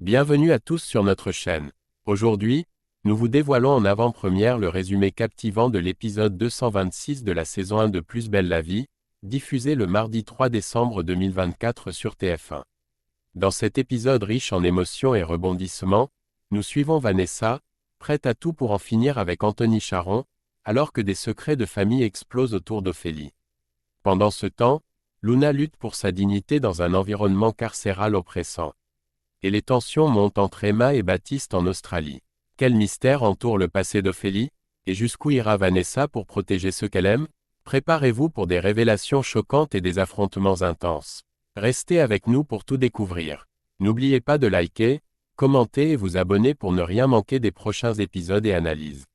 Bienvenue à tous sur notre chaîne. Aujourd'hui, nous vous dévoilons en avant-première le résumé captivant de l'épisode 226 de la saison 1 de Plus belle la vie, diffusé le mardi 3 décembre 2024 sur TF1. Dans cet épisode riche en émotions et rebondissements, nous suivons Vanessa, prête à tout pour en finir avec Anthony Charon, alors que des secrets de famille explosent autour d'Ophélie. Pendant ce temps, Luna lutte pour sa dignité dans un environnement carcéral oppressant. Et les tensions montent entre Emma et Baptiste en Australie. Quel mystère entoure le passé d'Ophélie, et jusqu'où ira Vanessa pour protéger ceux qu'elle aime? Préparez-vous pour des révélations choquantes et des affrontements intenses. Restez avec nous pour tout découvrir. N'oubliez pas de liker, commenter et vous abonner pour ne rien manquer des prochains épisodes et analyses.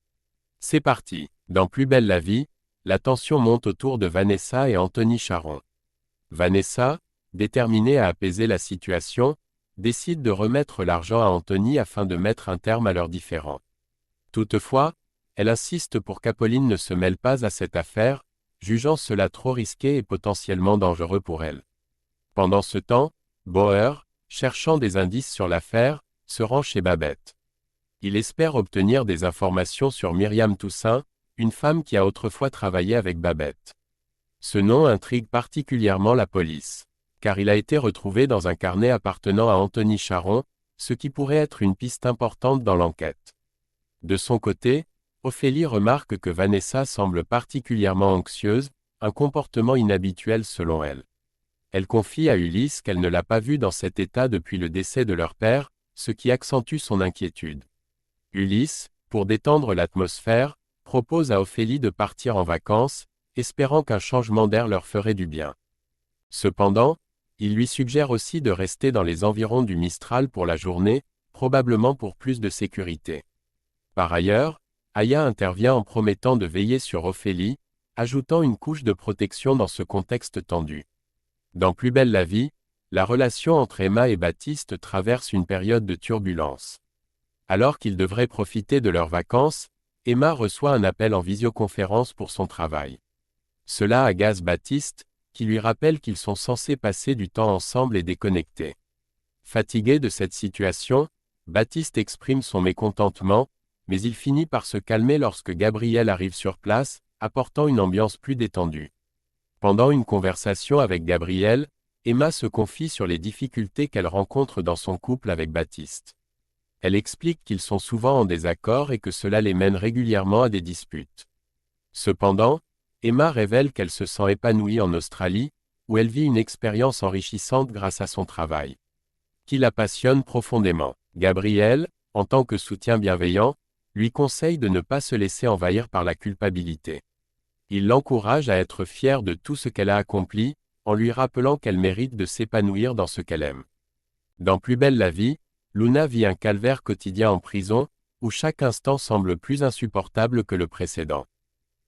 C'est parti. Dans Plus belle la vie, la tension monte autour de Vanessa et Anthony Charon. Vanessa, déterminée à apaiser la situation, décide de remettre l'argent à Anthony afin de mettre un terme à leurs différends. Toutefois, elle insiste pour qu'Apolline ne se mêle pas à cette affaire, jugeant cela trop risqué et potentiellement dangereux pour elle. Pendant ce temps, Bauer, cherchant des indices sur l'affaire, se rend chez Babette. Il espère obtenir des informations sur Myriam Toussaint, une femme qui a autrefois travaillé avec Babette. Ce nom intrigue particulièrement la police, car il a été retrouvé dans un carnet appartenant à Anthony Charon, ce qui pourrait être une piste importante dans l'enquête. De son côté, Ophélie remarque que Vanessa semble particulièrement anxieuse, un comportement inhabituel selon elle. Elle confie à Ulysse qu'elle ne l'a pas vue dans cet état depuis le décès de leur père, ce qui accentue son inquiétude. Ulysse, pour détendre l'atmosphère, propose à Ophélie de partir en vacances, espérant qu'un changement d'air leur ferait du bien. Cependant, il lui suggère aussi de rester dans les environs du Mistral pour la journée, probablement pour plus de sécurité. Par ailleurs, Aya intervient en promettant de veiller sur Ophélie, ajoutant une couche de protection dans ce contexte tendu. Dans Plus belle la vie, la relation entre Emma et Baptiste traverse une période de turbulence. Alors qu'ils devraient profiter de leurs vacances, Emma reçoit un appel en visioconférence pour son travail. Cela agace Baptiste, qui lui rappelle qu'ils sont censés passer du temps ensemble et déconnectés. Fatigué de cette situation, Baptiste exprime son mécontentement, mais il finit par se calmer lorsque Gabriel arrive sur place, apportant une ambiance plus détendue. Pendant une conversation avec Gabriel, Emma se confie sur les difficultés qu'elle rencontre dans son couple avec Baptiste. Elle explique qu'ils sont souvent en désaccord et que cela les mène régulièrement à des disputes. Cependant, Emma révèle qu'elle se sent épanouie en Australie, où elle vit une expérience enrichissante grâce à son travail, qui la passionne profondément. Gabriel, en tant que soutien bienveillant, lui conseille de ne pas se laisser envahir par la culpabilité. Il l'encourage à être fière de tout ce qu'elle a accompli, en lui rappelant qu'elle mérite de s'épanouir dans ce qu'elle aime. Dans Plus belle la vie, Luna vit un calvaire quotidien en prison, où chaque instant semble plus insupportable que le précédent.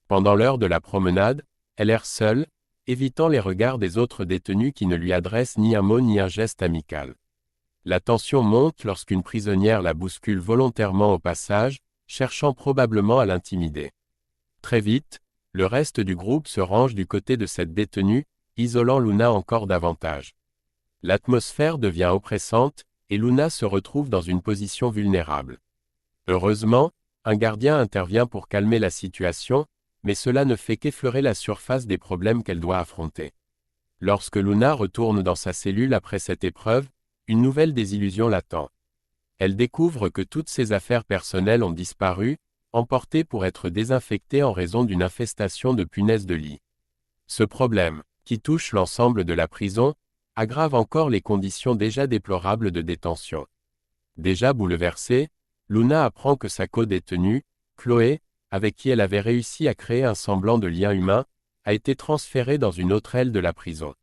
Pendant l'heure de la promenade, elle erre seule, évitant les regards des autres détenus qui ne lui adressent ni un mot ni un geste amical. La tension monte lorsqu'une prisonnière la bouscule volontairement au passage, cherchant probablement à l'intimider. Très vite, le reste du groupe se range du côté de cette détenue, isolant Luna encore davantage. L'atmosphère devient oppressante, et Luna se retrouve dans une position vulnérable. Heureusement, un gardien intervient pour calmer la situation, mais cela ne fait qu'effleurer la surface des problèmes qu'elle doit affronter. Lorsque Luna retourne dans sa cellule après cette épreuve, une nouvelle désillusion l'attend. Elle découvre que toutes ses affaires personnelles ont disparu, emportées pour être désinfectées en raison d'une infestation de punaises de lit. Ce problème, qui touche l'ensemble de la prison, aggrave encore les conditions déjà déplorables de détention. Déjà bouleversée, Luna apprend que sa co-détenue, Chloé, avec qui elle avait réussi à créer un semblant de lien humain, a été transférée dans une autre aile de la prison.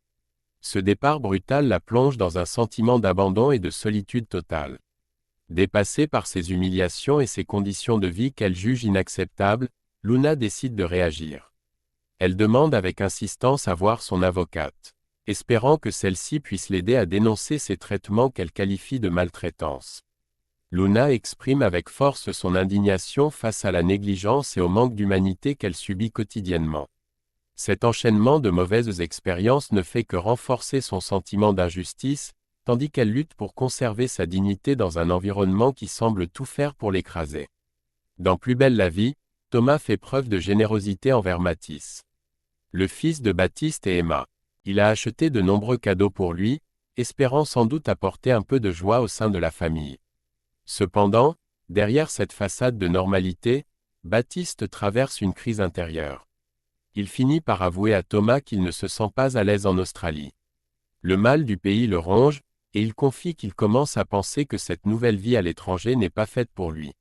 Ce départ brutal la plonge dans un sentiment d'abandon et de solitude totale. Dépassée par ces humiliations et ces conditions de vie qu'elle juge inacceptables, Luna décide de réagir. Elle demande avec insistance à voir son avocate, espérant que celle-ci puisse l'aider à dénoncer ces traitements qu'elle qualifie de maltraitance. Luna exprime avec force son indignation face à la négligence et au manque d'humanité qu'elle subit quotidiennement. Cet enchaînement de mauvaises expériences ne fait que renforcer son sentiment d'injustice, tandis qu'elle lutte pour conserver sa dignité dans un environnement qui semble tout faire pour l'écraser. Dans Plus belle la vie, Thomas fait preuve de générosité envers Matisse, le fils de Baptiste et Emma. Il a acheté de nombreux cadeaux pour lui, espérant sans doute apporter un peu de joie au sein de la famille. Cependant, derrière cette façade de normalité, Baptiste traverse une crise intérieure. Il finit par avouer à Thomas qu'il ne se sent pas à l'aise en Australie. Le mal du pays le ronge, et il confie qu'il commence à penser que cette nouvelle vie à l'étranger n'est pas faite pour lui.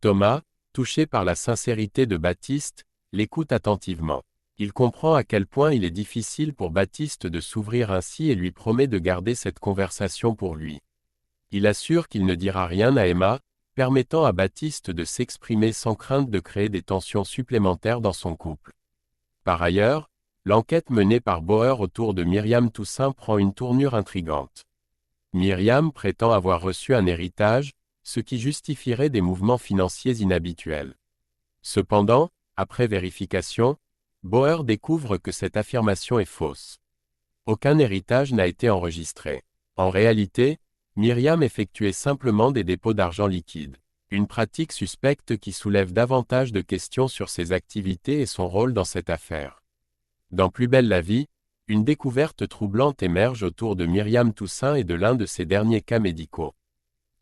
Thomas, touché par la sincérité de Baptiste, l'écoute attentivement. Il comprend à quel point il est difficile pour Baptiste de s'ouvrir ainsi et lui promet de garder cette conversation pour lui. Il assure qu'il ne dira rien à Emma, permettant à Baptiste de s'exprimer sans crainte de créer des tensions supplémentaires dans son couple. Par ailleurs, l'enquête menée par Bauer autour de Myriam Toussaint prend une tournure intrigante. Myriam prétend avoir reçu un héritage, ce qui justifierait des mouvements financiers inhabituels. Cependant, après vérification, Bauer découvre que cette affirmation est fausse. Aucun héritage n'a été enregistré. En réalité, Myriam effectuait simplement des dépôts d'argent liquide, une pratique suspecte qui soulève davantage de questions sur ses activités et son rôle dans cette affaire. Dans Plus belle la vie, une découverte troublante émerge autour de Myriam Toussaint et de l'un de ses derniers cas médicaux.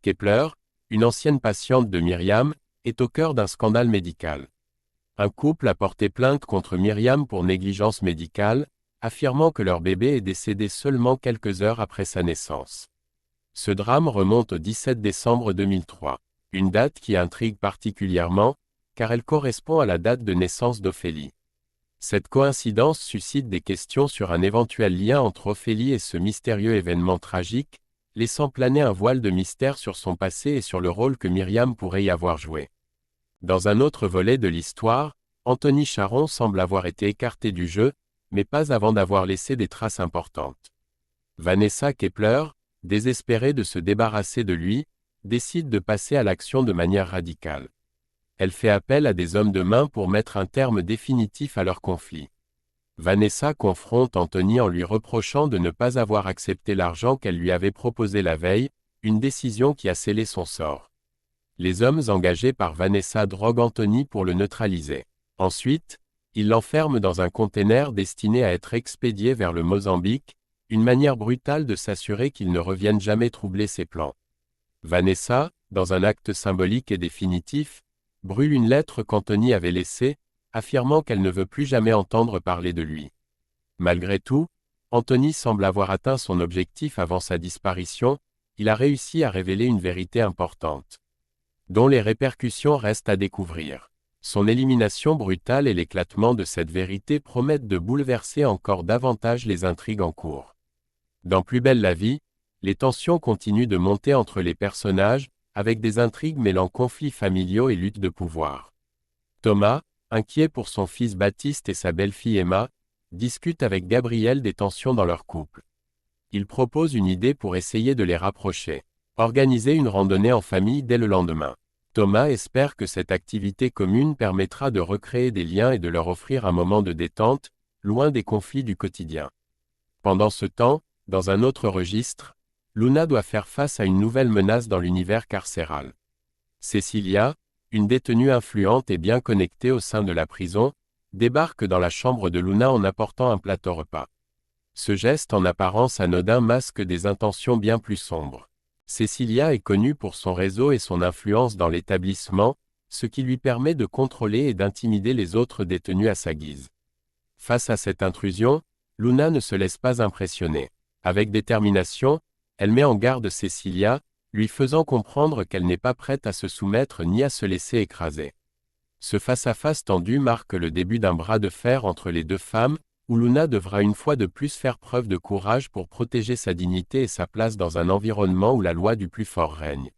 Kepler, une ancienne patiente de Myriam, est au cœur d'un scandale médical. Un couple a porté plainte contre Myriam pour négligence médicale, affirmant que leur bébé est décédé seulement quelques heures après sa naissance. Ce drame remonte au 17 décembre 2003, une date qui intrigue particulièrement, car elle correspond à la date de naissance d'Ophélie. Cette coïncidence suscite des questions sur un éventuel lien entre Ophélie et ce mystérieux événement tragique, laissant planer un voile de mystère sur son passé et sur le rôle que Myriam pourrait y avoir joué. Dans un autre volet de l'histoire, Anthony Charon semble avoir été écarté du jeu, mais pas avant d'avoir laissé des traces importantes. Vanessa Kepler, désespérée de se débarrasser de lui, décide de passer à l'action de manière radicale. Elle fait appel à des hommes de main pour mettre un terme définitif à leur conflit. Vanessa confronte Anthony en lui reprochant de ne pas avoir accepté l'argent qu'elle lui avait proposé la veille, une décision qui a scellé son sort. Les hommes engagés par Vanessa droguent Anthony pour le neutraliser. Ensuite, ils l'enferment dans un container destiné à être expédié vers le Mozambique, une manière brutale de s'assurer qu'il ne revienne jamais troubler ses plans. Vanessa, dans un acte symbolique et définitif, brûle une lettre qu'Anthony avait laissée, affirmant qu'elle ne veut plus jamais entendre parler de lui. Malgré tout, Anthony semble avoir atteint son objectif avant sa disparition, il a réussi à révéler une vérité importante, dont les répercussions restent à découvrir. Son élimination brutale et l'éclatement de cette vérité promettent de bouleverser encore davantage les intrigues en cours. Dans Plus belle la vie, les tensions continuent de monter entre les personnages, avec des intrigues mêlant conflits familiaux et lutte de pouvoir. Thomas, inquiet pour son fils Baptiste et sa belle-fille Emma, discute avec Gabriel des tensions dans leur couple. Il propose une idée pour essayer de les rapprocher. Organiser une randonnée en famille dès le lendemain. Thomas espère que cette activité commune permettra de recréer des liens et de leur offrir un moment de détente, loin des conflits du quotidien. Pendant ce temps, dans un autre registre, Luna doit faire face à une nouvelle menace dans l'univers carcéral. Cecilia, une détenue influente et bien connectée au sein de la prison, débarque dans la chambre de Luna en apportant un plateau repas. Ce geste en apparence anodin masque des intentions bien plus sombres. Cecilia est connue pour son réseau et son influence dans l'établissement, ce qui lui permet de contrôler et d'intimider les autres détenus à sa guise. Face à cette intrusion, Luna ne se laisse pas impressionner. Avec détermination, elle met en garde Cecilia, lui faisant comprendre qu'elle n'est pas prête à se soumettre ni à se laisser écraser. Ce face-à-face tendu marque le début d'un bras de fer entre les deux femmes, où Luna devra une fois de plus faire preuve de courage pour protéger sa dignité et sa place dans un environnement où la loi du plus fort règne.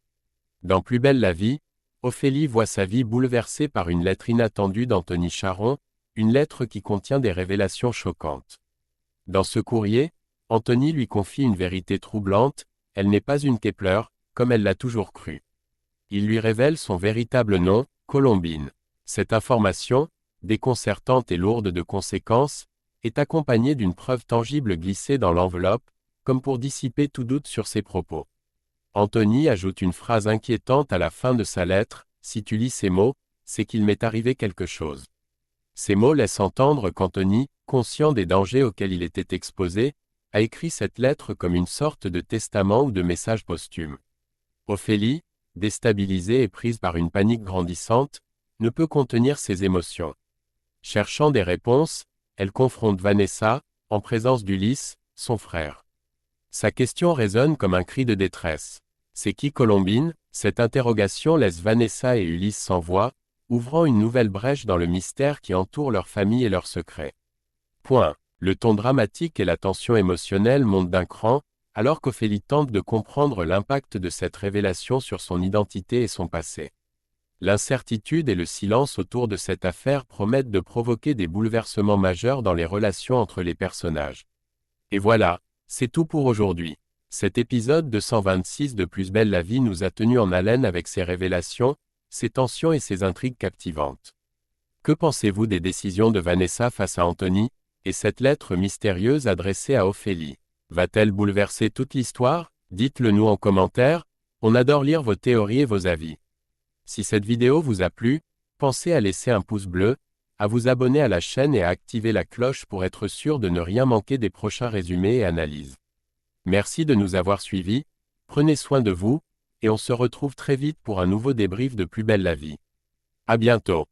Dans Plus belle la vie, Ophélie voit sa vie bouleversée par une lettre inattendue d'Anthony Charon, une lettre qui contient des révélations choquantes. Dans ce courrier, Anthony lui confie une vérité troublante, elle n'est pas une Kepler, comme elle l'a toujours cru. Il lui révèle son véritable nom, Colombine. Cette information, déconcertante et lourde de conséquences, est accompagnée d'une preuve tangible glissée dans l'enveloppe, comme pour dissiper tout doute sur ses propos. Anthony ajoute une phrase inquiétante à la fin de sa lettre, « Si tu lis ces mots, c'est qu'il m'est arrivé quelque chose ». Ces mots laissent entendre qu'Anthony, conscient des dangers auxquels il était exposé, a écrit cette lettre comme une sorte de testament ou de message posthume. Ophélie, déstabilisée et prise par une panique grandissante, ne peut contenir ses émotions. Cherchant des réponses, elle confronte Vanessa, en présence d'Ulysse, son frère. Sa question résonne comme un cri de détresse. C'est qui Colombine? Cette interrogation laisse Vanessa et Ulysse sans voix, ouvrant une nouvelle brèche dans le mystère qui entoure leur famille et leurs secrets. Point. Le ton dramatique et la tension émotionnelle montent d'un cran, alors qu'Ophélie tente de comprendre l'impact de cette révélation sur son identité et son passé. L'incertitude et le silence autour de cette affaire promettent de provoquer des bouleversements majeurs dans les relations entre les personnages. Et voilà, c'est tout pour aujourd'hui. Cet épisode 226 de Plus belle la vie nous a tenus en haleine avec ses révélations, ses tensions et ses intrigues captivantes. Que pensez-vous des décisions de Vanessa face à Anthony, et cette lettre mystérieuse adressée à Ophélie? Va-t-elle bouleverser toute l'histoire? Dites-le nous en commentaire, on adore lire vos théories et vos avis. Si cette vidéo vous a plu, pensez à laisser un pouce bleu, à vous abonner à la chaîne et à activer la cloche pour être sûr de ne rien manquer des prochains résumés et analyses. Merci de nous avoir suivis, prenez soin de vous, et on se retrouve très vite pour un nouveau débrief de Plus belle la vie. À bientôt.